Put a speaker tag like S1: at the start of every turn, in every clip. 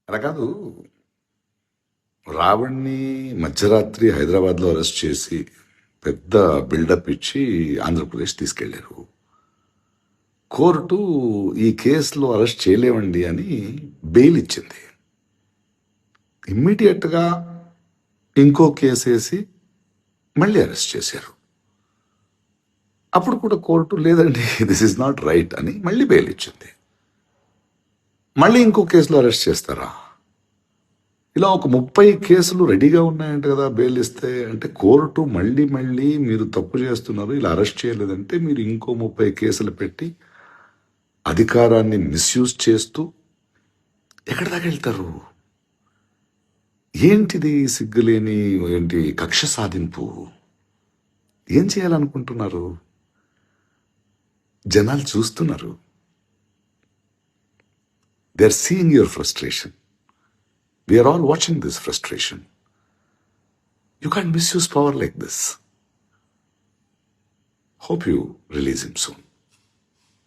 S1: అలా కాదు. రావణ్ణి మధ్యరాత్రి హైదరాబాద్లో అరెస్ట్ చేసి పెద్ద బిల్డప్ ఇచ్చి ఆంధ్రప్రదేశ్ తీసుకెళ్లారు. కోర్టు ఈ కేసులో అరెస్ట్ చేయలేవండి అని బెయిల్ ఇచ్చింది. ఇమ్మీడియట్గా ఇంకో కేసు వేసి మళ్ళీ అరెస్ట్ చేశారు. అప్పుడు కూడా కోర్టు లేదండి, దిస్ ఇస్ నాట్ రైట్ అని మళ్ళీ బెయిల్ ఇచ్చింది. మళ్ళీ ఇంకో కేసులో అరెస్ట్ చేస్తారా? ఇలా ఒక 30 కేసులు రెడీగా ఉన్నాయంట కదా బెయిల్ ఇస్తే. అంటే కోర్టు మళ్ళీ మళ్ళీ మీరు తప్పు చేస్తున్నారు, ఇలా అరెస్ట్ చేయలేదంటే మీరు ఇంకో 30 కేసులు పెట్టి అధికారాన్ని మిస్యూజ్ చేస్తూ ఎక్కడి దాకా వెళ్తారు? ఏంటిది సిగ్గులేని ఏంటి కక్ష సాధింపు? ఏం చేయాలనుకుంటున్నారు? జనాలు చూస్తున్నారు. They are seeing your frustration. We are all watching this frustration. You can't misuse power like this. Hope you release him soon.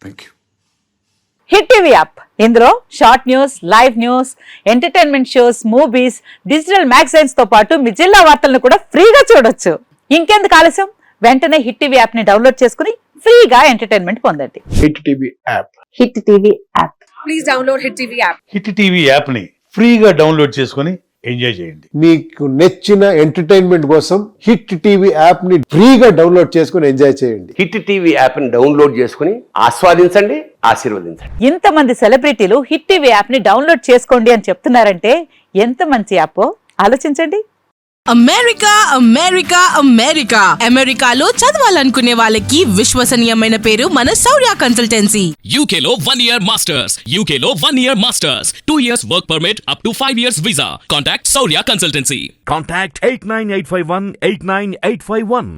S1: Thank you.
S2: Hit TV app, ఇందులో short news, live news, entertainment shows, movies, digital magazines తో పాటు మీ జిల్లా వార్తలను కూడా ఫ్రీగా చూడొచ్చు. ఇంకెందుకు ఆలస్యం? వెంటనే హిట్ టీవీ యాప్ ని డౌన్లోడ్ చేసుకుని ఫ్రీగా ఎంటర్టైన్మెంట్ పొందండి.
S3: Hit TV app.
S2: Hit TV app.
S4: Please download hit TV app.
S5: Hit TV app ని ఫ్రీగా డౌన్లోడ్ చేసుకొని ఎంజాయ్ చేయండి.
S3: మీకు నచ్చిన ఎంటర్టైన్మెంట్ కోసం హిట్ టీవీ యాప్ ని ఫ్రీగా డౌన్లోడ్ చేసుకొని ఎంజాయ్ చేయండి.
S6: హిట్ టీవీ యాప్ ని డౌన్లోడ్ చేసుకుని ఆస్వాదించండి, ఆశీర్వదించండి.
S2: ఇంతమంది సెలబ్రిటీలు హిట్ టీవీ యాప్ ని డౌన్లోడ్ చేసుకోండి అని చెప్తున్నారంటే ఎంత మంచి యాప్ ఆలోచించండి.
S7: అమెరికా అమెరికా అమెరికా అమెరికాలో చదవాలనుకునే వాళ్ళకి విశ్వసనీయమైన పేరు మన శౌర్య కన్సల్టెన్సీ.
S8: UK లో 1 year masters, UK లో 1 year masters, 2 years work permit up to 5 years visa. Contact Saurya Consultancy.
S9: Contact 89851 89851.